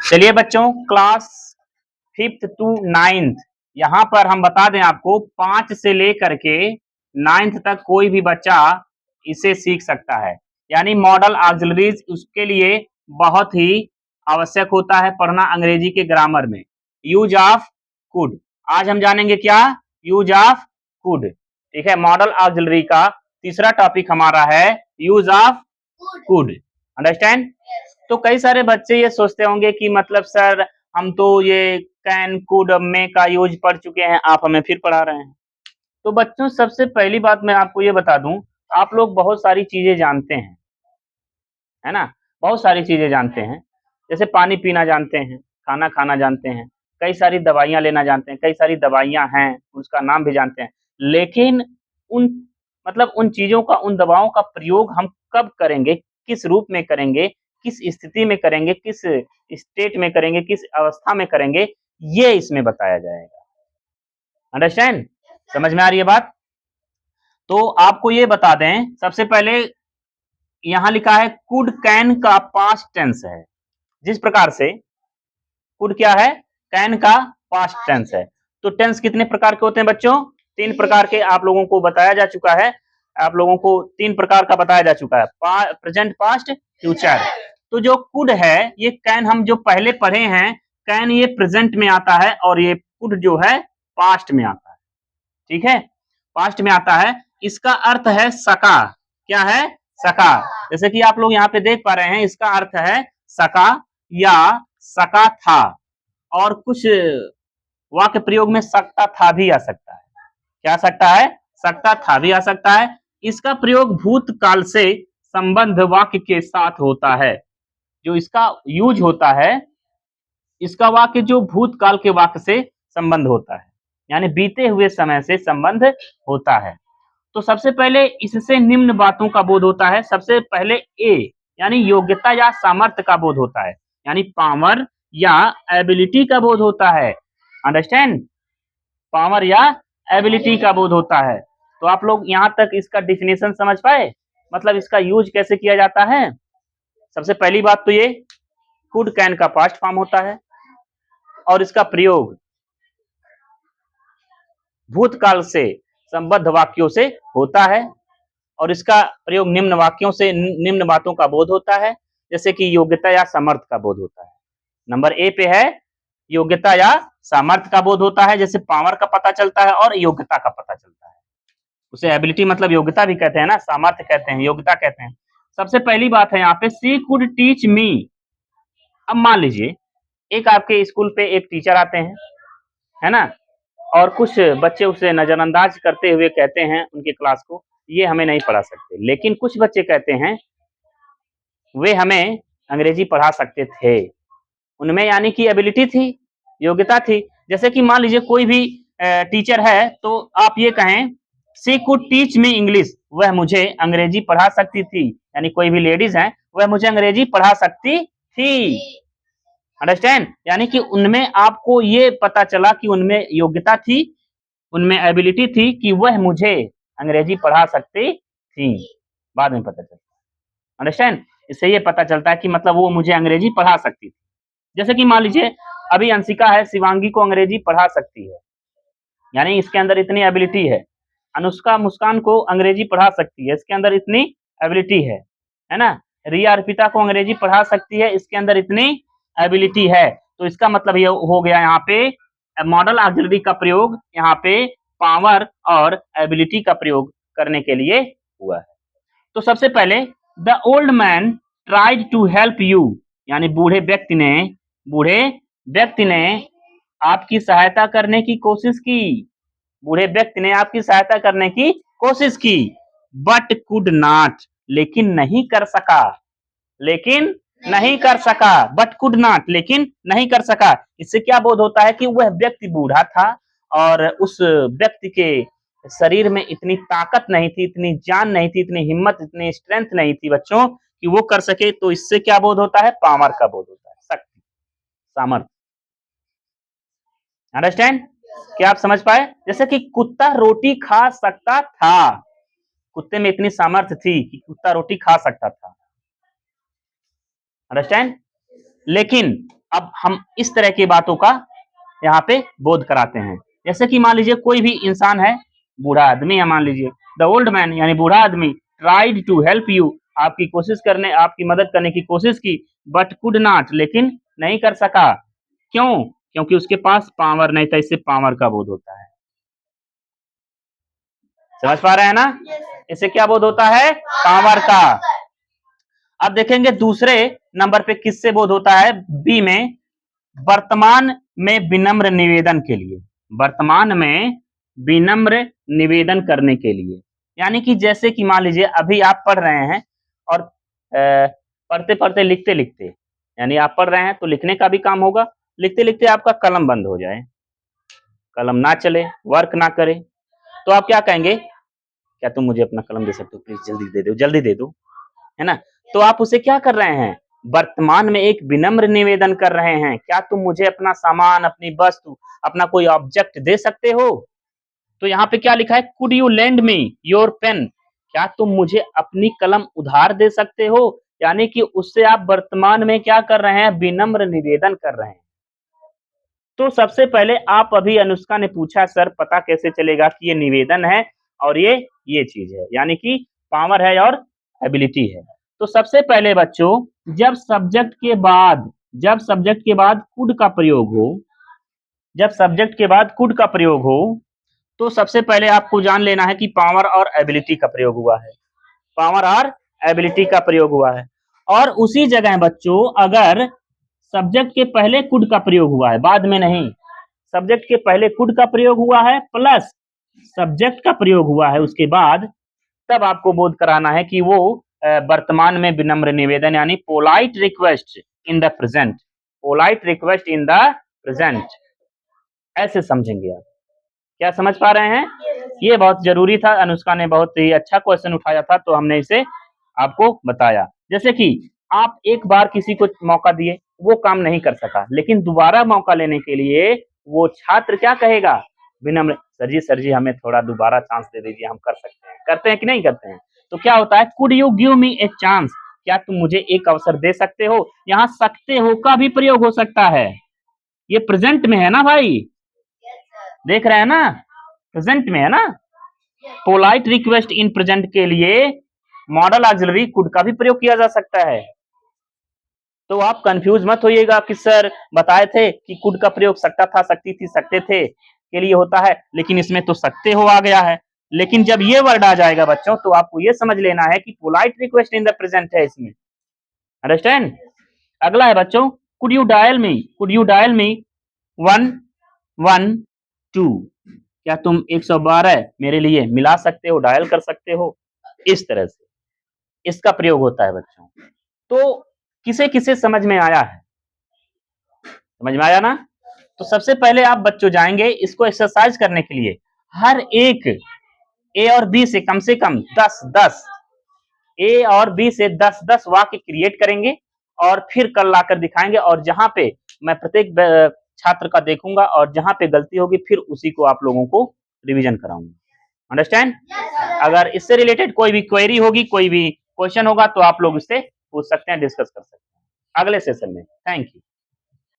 चलिए बच्चों, class 5th to 9th, यहाँ पर हम बता दें आपको 5 से लेकर के 9th तक कोई भी बच्चा इसे सीख सकता है। यानी मॉडल ऑक्सिलरीज उसके लिए बहुत ही आवश्यक होता है पढ़ना अंग्रेजी के ग्रामर में। यूज ऑफ कुड, आज हम जानेंगे क्या? Use of could. ठीक है, मॉडल ऑक्सिलरी का तीसरा टॉपिक हमारा है यूज ऑफ कुड। अंडरस्टैंड? तो कई सारे बच्चे ये सोचते होंगे कि मतलब सर हम तो ये कैन कुड मे का यूज पढ़ चुके हैं, आप हमें फिर पढ़ा रहे हैं। तो बच्चों, सबसे पहली बात मैं आपको ये बता दूं, आप लोग बहुत सारी चीजें जानते हैं, है ना? बहुत सारी चीजें जानते हैं, जैसे पानी पीना जानते हैं, खाना खाना जानते हैं, कई सारी दवाइयां लेना जानते हैं, कई सारी दवाइयां हैं उसका नाम भी जानते हैं। लेकिन उन उन चीजों का, उन दवाओं का प्रयोग हम कब करेंगे, किस रूप में करेंगे, किस स्थिति में करेंगे, किस स्टेट में करेंगे, किस अवस्था में करेंगे, ये इसमें बताया जाएगा। अंडरस्टैंड? समझ में आ रही है बात? तो आपको ये बता दें, सबसे पहले यहाँ लिखा है कुड कैन का पास्ट टेंस है। जिस प्रकार से कुड क्या है, कैन का पास्ट टेंस है। तो टेंस कितने प्रकार के होते हैं बच्चों? 3 प्रकार के आप लोगों को बताया जा चुका है। आप लोगों को 3 प्रकार का बताया जा चुका है, प्रेजेंट, पास्ट, फ्यूचर। तो जो कुड है, ये कैन हम जो पहले पढ़े हैं, कैन ये प्रेजेंट में आता है और ये कुड जो है पास्ट में आता है। ठीक है, पास्ट में आता है। इसका अर्थ है सका। क्या है? सका। जैसे कि आप लोग यहाँ पे देख पा रहे हैं, इसका अर्थ है सका या सका था, और कुछ वाक्य प्रयोग में सकता था भी आ सकता है। क्या आ सकता है? सकता था भी आ सकता है। इसका प्रयोग भूतकाल से संबंध वाक्य के साथ होता है। जो इसका यूज होता है, इसका वाक्य जो भूतकाल के वाक्य से संबंध होता है, यानी बीते हुए समय से संबंध होता है। तो सबसे पहले इससे निम्न बातों का बोध होता है। सबसे पहले ए, यानी योग्यता या सामर्थ्य का बोध होता है, यानी पावर या एबिलिटी का बोध होता है। अंडरस्टैंड? पावर या एबिलिटी का बोध होता है। तो आप लोग यहां तक इसका डिफिनेशन समझ पाए, मतलब इसका यूज कैसे किया जाता है। सबसे पहली बात तो ये कुड कैन का पास्ट फॉर्म होता है और इसका प्रयोग भूतकाल से संबद्ध वाक्यों से होता है, और इसका प्रयोग निम्न वाक्यों से, निम्न बातों का बोध होता है, जैसे कि योग्यता या सामर्थ्य का बोध होता है। नंबर ए पे है योग्यता या सामर्थ्य का बोध होता है, जैसे पावर का पता चलता है और योग्यता का पता चलता है। उसे एबिलिटी मतलब योग्यता भी कहते हैं ना, सामर्थ्य कहते हैं, योग्यता कहते हैं। सबसे पहली बात है यहाँ पे, सी कुड टीच मी। अब मान लीजिए एक आपके स्कूल पे एक टीचर आते हैं, है ना, और कुछ बच्चे उसे नजरअंदाज करते हुए कहते हैं उनके क्लास को, ये हमें नहीं पढ़ा सकते। लेकिन कुछ बच्चे कहते हैं वे हमें अंग्रेजी पढ़ा सकते थे। उनमें यानी कि एबिलिटी थी, योग्यता थी। जैसे कि मान लीजिए कोई भी टीचर है, तो आप ये कहें she could teach me English, वह मुझे अंग्रेजी पढ़ा सकती थी। यानी कोई भी लेडीज है, वह मुझे अंग्रेजी पढ़ा सकती थी। अंडरस्टैंड? यानी कि उनमें आपको ये पता चला कि उनमें योग्यता थी, उनमें एबिलिटी थी कि वह मुझे अंग्रेजी पढ़ा सकती थी। बाद में पता चला। अंडरस्टैंड? इससे ये पता चलता है कि मतलब वो मुझे अंग्रेजी पढ़ा सकती थी। जैसे कि मान लीजिए अभी अंशिका है, शिवांगी को अंग्रेजी पढ़ा सकती है, यानी इसके अंदर इतनी एबिलिटी है। अनुष्का मुस्कान को अंग्रेजी पढ़ा सकती है, इसके अंदर इतनी एबिलिटी है ना। रिया अर्पिता को अंग्रेजी पढ़ा सकती है, इसके अंदर इतनी एबिलिटी है। तो इसका मतलब ये हो गया, यहाँ पे मॉडल ऑक्सिलरी का प्रयोग यहाँ पे पावर और एबिलिटी का प्रयोग करने के लिए हुआ है। तो सबसे पहले the old man tried to help you, यानी बूढ़े व्यक्ति ने आपकी सहायता करने की कोशिश की। बूढ़े व्यक्ति ने आपकी सहायता करने की कोशिश की, बट कुड नॉट, लेकिन नहीं कर सका। लेकिन नहीं कर सका, बट कुड नॉट, लेकिन नहीं कर सका। इससे क्या बोध होता है कि वह व्यक्ति बूढ़ा था और उस व्यक्ति के शरीर में इतनी ताकत नहीं थी, इतनी जान नहीं थी, इतनी हिम्मत, इतनी स्ट्रेंथ नहीं थी बच्चों कि वो कर सके। तो इससे क्या बोध होता है? पावर का बोध होता है, शक्ति, सामर्थ्य। अंडरस्टैंड? क्या आप समझ पाए? जैसे कि कुत्ता रोटी खा सकता था, कुत्ते में इतनी सामर्थ्य थी कि कुत्ता रोटी खा सकता था। अंडरस्टैंड? लेकिन अब हम इस तरह की बातों का यहाँ पे बोध कराते हैं। जैसे कि मान लीजिए कोई भी इंसान है, बूढ़ा आदमी है मान लीजिए, द ओल्ड मैन यानी बूढ़ा आदमी ट्राइड टू हेल्प यू, आपकी मदद करने की कोशिश की, बट कुड नॉट, लेकिन नहीं कर सका। क्यों? क्योंकि उसके पास पावर नहीं था। इससे पावर का बोध होता है। समझ पा रहे हैं ना? इससे क्या बोध होता है? पावर का। अब देखेंगे दूसरे नंबर पे किससे बोध होता है? बी में, वर्तमान में विनम्र निवेदन के लिए। वर्तमान में विनम्र निवेदन करने के लिए, यानी कि जैसे कि मान लीजिए अभी आप पढ़ रहे हैं और पढ़ते पढ़ते लिखते लिखते, यानी आप पढ़ रहे हैं तो लिखने का भी काम होगा, लिखते लिखते आपका कलम बंद हो जाए, कलम ना चले, वर्क ना करे, तो आप क्या कहेंगे? क्या तुम मुझे अपना कलम दे सकते हो? प्लीज जल्दी दे दो, जल्दी दे दो, है ना? तो आप उसे क्या कर रहे हैं? वर्तमान में एक विनम्र निवेदन कर रहे हैं। क्या तुम मुझे अपना सामान, अपनी वस्तु, अपना कोई ऑब्जेक्ट दे सकते हो? तो यहाँ पे क्या लिखा है? Could you lend me your pen? क्या तुम मुझे अपनी कलम उधार दे सकते हो? यानी कि उससे आप वर्तमान में क्या कर रहे हैं? विनम्र निवेदन कर रहे हैं। तो सबसे पहले आप अभी अनुष्का ने पूछा सर पता कैसे चलेगा कि ये निवेदन है और ये चीज है, यानी कि पावर है और एबिलिटी है। तो सबसे पहले बच्चों, जब सब्जेक्ट के बाद कुड का प्रयोग हो, जब सब्जेक्ट के बाद कुड का प्रयोग हो, तो सबसे पहले आपको जान लेना है कि पावर और एबिलिटी का प्रयोग हुआ है। पावर और एबिलिटी का प्रयोग हुआ है। और उसी जगह बच्चों अगर सब्जेक्ट के पहले कुड का प्रयोग हुआ है, बाद में नहीं, सब्जेक्ट के पहले कुड का प्रयोग हुआ है प्लस सब्जेक्ट का प्रयोग हुआ है उसके बाद, तब आपको बोध कराना है कि वो वर्तमान में विनम्र निवेदन यानी polite request in the present, polite request in the present, ऐसे समझेंगे आप। क्या समझ पा रहे हैं? ये बहुत जरूरी था, अनुष्का ने बहुत ही अच्छा क्वेश्चन उठाया था तो हमने इसे आपको बताया। जैसे कि आप एक बार किसी को मौका दिए, वो काम नहीं कर सका, लेकिन दोबारा मौका लेने के लिए वो छात्र क्या कहेगा? विनम्र, सर जी हमें थोड़ा दोबारा चांस दे दीजिए, हम कर सकते हैं। करते हैं कि नहीं करते हैं? तो क्या होता है? Could you give me a chance? क्या तुम मुझे एक अवसर दे सकते हो? यहाँ सकते हो का भी प्रयोग हो सकता है। ये प्रेजेंट में है ना भाई, देख रहे हैं ना, प्रेजेंट में है ना। पोलाइट रिक्वेस्ट इन प्रेजेंट के लिए मॉडल ऑक्सिलरी कुड का भी प्रयोग किया जा सकता है। तो आप कंफ्यूज मत होइएगा कि सर बताए थे कि कुड का प्रयोग सकता था, सकती थी, सकते थे के लिए होता है, लेकिन इसमें तो सकते हो आ गया है। लेकिन जब ये वर्ड आ जाएगा बच्चों तो आपको ये समझ लेना है कि polite request in the present है इसमें। अंडरस्टैंड? अगला है बच्चों, could you dial me, could you dial me 112? क्या तुम 112 मेरे लिए मिला सकते हो, डायल कर सकते हो? इस तरह से इसका प्रयोग होता है बच्चों। तो किसे किसे समझ में आया है? समझ में आया ना? तो सबसे पहले आप बच्चों जाएंगे इसको एक्सरसाइज करने के लिए, हर एक ए और बी से कम 10-10, ए और बी से 10-10 वाक्य क्रिएट करेंगे और फिर कल लाकर दिखाएंगे, और जहां पे मैं प्रत्येक छात्र का देखूंगा और जहां पे गलती होगी फिर उसी को आप लोगों को रिवीजन कराऊंगा। अंडरस्टैंड? अगर इससे रिलेटेड कोई भी क्वेरी होगी, कोई भी क्वेश्चन होगा तो आप लोग इससे पूछ सकते हैं, डिस्कस कर सकते हैं अगले सेशन में। Thank you.